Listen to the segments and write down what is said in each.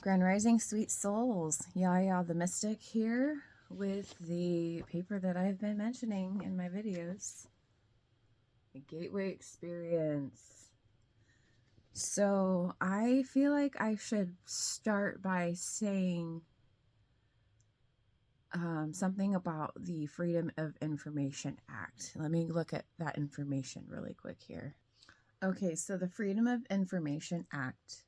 Grand Rising, sweet souls. YaYa the Mystic here with the paper that I've been mentioning in my videos. The Gateway Experience. So I feel like I should start by saying something about the Freedom of Information Act. Let me look at that information really quick here. Okay, so the Freedom of Information Act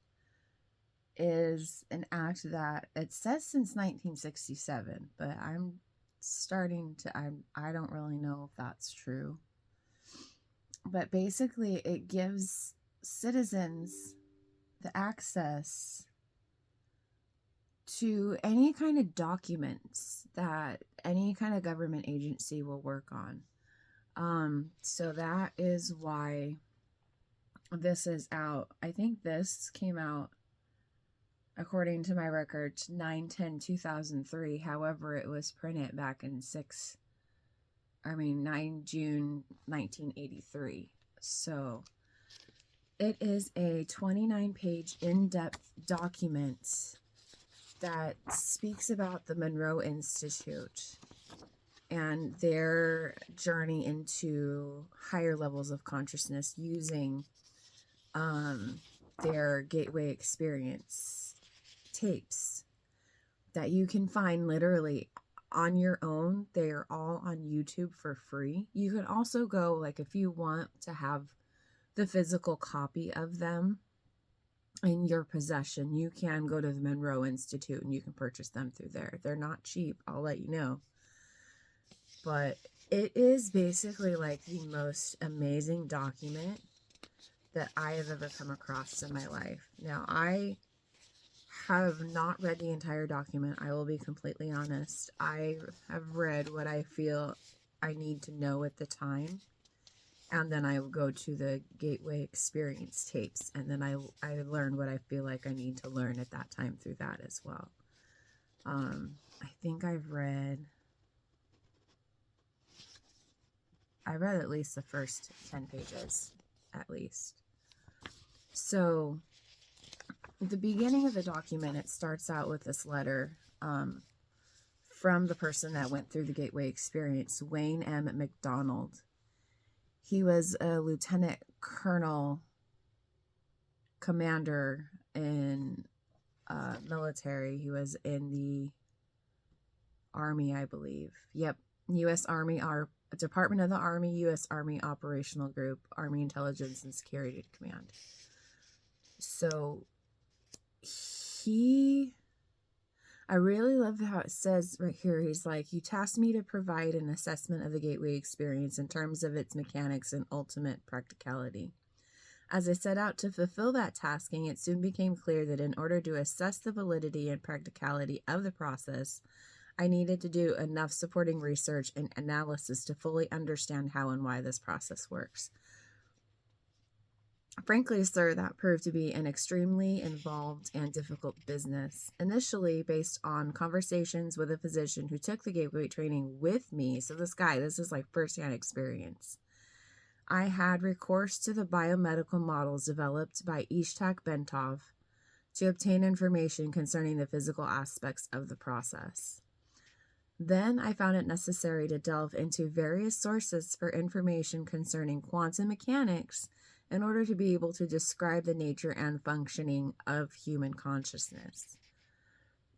is an act that it says since 1967, but I don't really know if that's true. But basically it gives citizens the access to any kind of documents that any kind of government agency will work on. So that is why this is out. I think this came out, according to my records, 9/10/2003. However, it was printed back in 9 June 1983. So it is a 29-page in-depth document that speaks about the Monroe Institute and their journey into higher levels of consciousness using their Gateway Experience tapes that you can find literally on your own. They are all on YouTube for free. You can also go, like, if you want to have the physical copy of them in your possession, you can go to the Monroe Institute and you can purchase them through there. They're not cheap, I'll let you know. But it is basically like the most amazing document that I have ever come across in my life. Now, I have not read the entire document. I will be completely honest. I have read what I feel I need to know at the time. And then I will go to the Gateway Experience tapes. And then I learn what I feel like I need to learn at that time through that as well. I think I read at least the first 10 pages, at least. So the beginning of the document, it starts out with this letter from the person that went through the Gateway Experience, Wayne M. McDonald. He was a lieutenant colonel commander in military. He was in the Army, I believe. Yep, U.S. Army, Department of the Army, U.S. Army Operational Group, Army Intelligence and Security Command. So I really love how it says right here, he's like, you tasked me to provide an assessment of the Gateway Experience in terms of its mechanics and ultimate practicality. As I set out to fulfill that tasking, it soon became clear that in order to assess the validity and practicality of the process, I needed to do enough supporting research and analysis to fully understand how and why this process works. Frankly, sir, that proved to be an extremely involved and difficult business. Initially, based on conversations with a physician who took the Gateway training with me, so this is like firsthand experience, I had recourse to the biomedical models developed by Ishtak Bentov to obtain information concerning the physical aspects of the process. Then I found it necessary to delve into various sources for information concerning quantum mechanics in order to be able to describe the nature and functioning of human consciousness.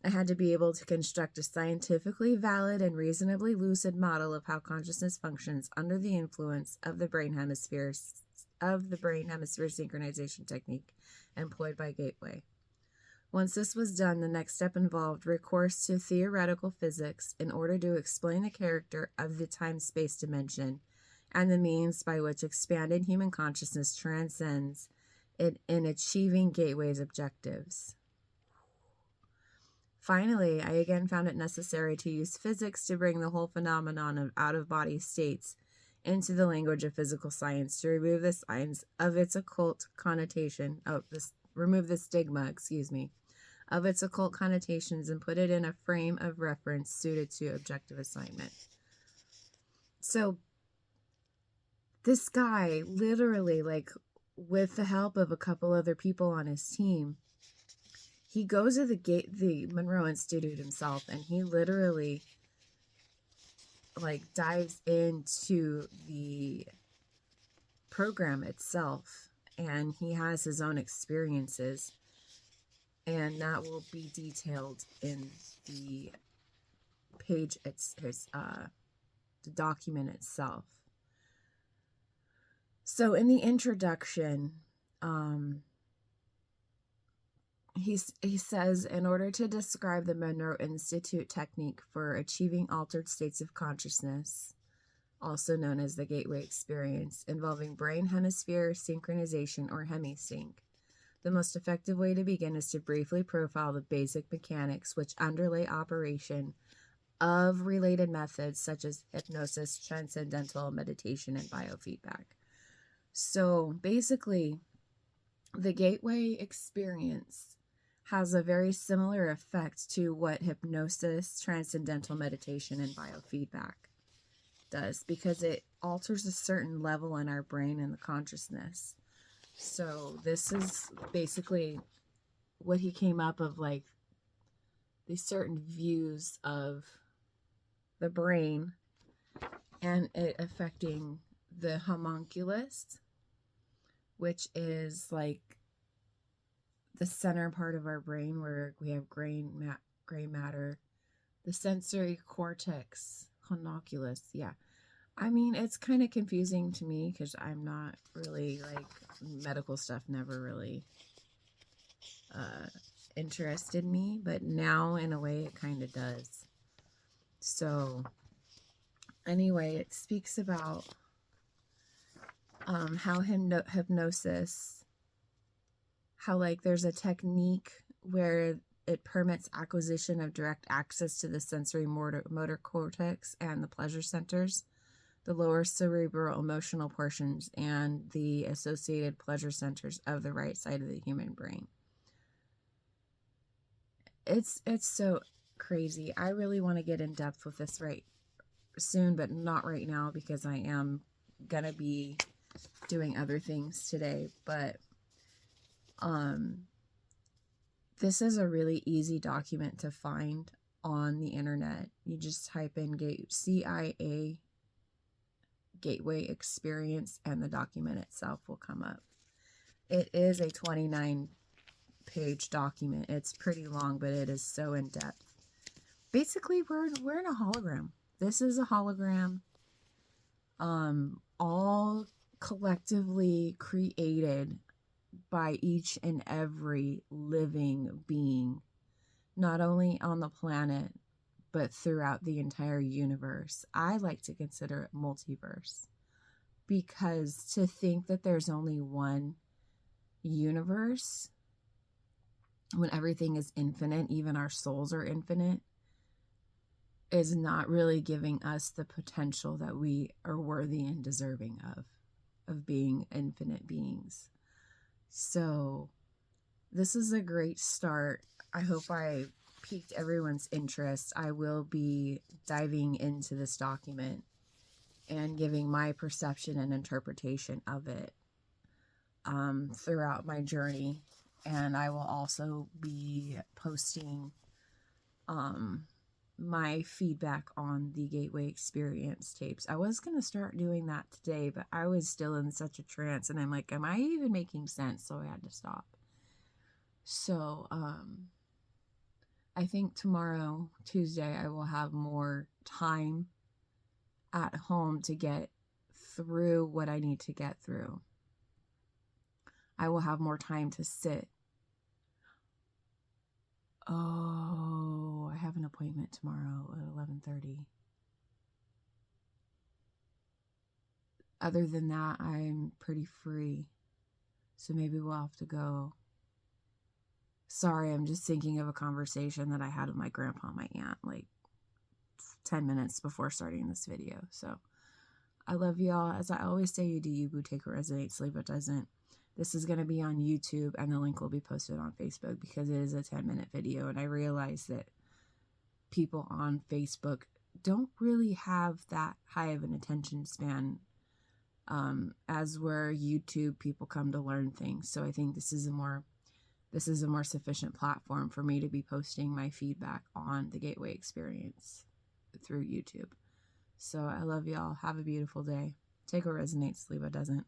I had to be able to construct a scientifically valid and reasonably lucid model of how consciousness functions under the influence of the brain hemisphere synchronization technique employed by Gateway. Once this was done, the next step involved recourse to theoretical physics in order to explain the character of the time-space dimension and the means by which expanded human consciousness transcends it in achieving Gateway's objectives. Finally, I again found it necessary to use physics to bring the whole phenomenon of out-of-body states into the language of physical science to remove the signs of its occult connotation, remove the stigma, of its occult connotations and put it in a frame of reference suited to objective assignment. So this guy literally, like, with the help of a couple other people on his team, he goes to the Monroe Institute himself, and he literally like dives into the program itself, and he has his own experiences, and that will be detailed in the page. It's the document itself. So in the introduction, he says, in order to describe the Monroe Institute technique for achieving altered states of consciousness, also known as the gateway experience, involving brain hemisphere synchronization or hemisync, the most effective way to begin is to briefly profile the basic mechanics which underlay operation of related methods such as hypnosis, transcendental meditation, and biofeedback. So basically, the gateway experience has a very similar effect to what hypnosis, transcendental meditation, and biofeedback does, because it alters a certain level in our brain and the consciousness. So this is basically what he came up of, like these certain views of the brain and it affecting the homunculus, which is like the center part of our brain where we have gray matter, the sensory cortex, homunculus. Yeah. I mean, it's kind of confusing to me because I'm not really, like, medical stuff never really interested me, but now in a way it kind of does. So anyway, it speaks about how hypnosis, how like there's a technique where it permits acquisition of direct access to the sensory motor cortex and the pleasure centers, the lower cerebral emotional portions, and the associated pleasure centers of the right side of the human brain. It's so crazy. I really want to get in depth with this right soon, but not right now because I am gonna be doing other things today. But this is a really easy document to find on the internet. You just type in CIA Gateway Experience and the document itself will come up. It is a 29-page document. It's pretty long, but it is so in-depth. Basically, we're in a hologram. This is a hologram, all collectively created by each and every living being, not only on the planet, but throughout the entire universe. I like to consider it multiverse, because to think that there's only one universe when everything is infinite, even our souls are infinite, is not really giving us the potential that we are worthy and deserving of being infinite beings. So this is a great start. I hope I piqued everyone's interest. I will be diving into this document and giving my perception and interpretation of it throughout my journey. And I will also be posting my feedback on the Gateway Experience tapes. I was going to start doing that today, but I was still in such a trance, and I'm like, am I even making sense? So I had to stop. So I think tomorrow, Tuesday, I will have more time at home to get through what I need to get through. I will have more time to sit. Oh, I have an appointment tomorrow at 11:30. Other than that, I'm pretty free. So maybe we'll have to go. Sorry, I'm just thinking of a conversation that I had with my grandpa and my aunt like 10 minutes before starting this video. So I love y'all. As I always say, you do you, boo. Take what resonates, sleep what doesn't. This is going to be on YouTube, and the link will be posted on Facebook because it is a 10-minute video. And I realize that people on Facebook don't really have that high of an attention span as where YouTube people come to learn things. So I think this this is a more sufficient platform for me to be posting my feedback on the Gateway experience through YouTube. So I love y'all. Have a beautiful day. Take what resonates, leave what doesn't.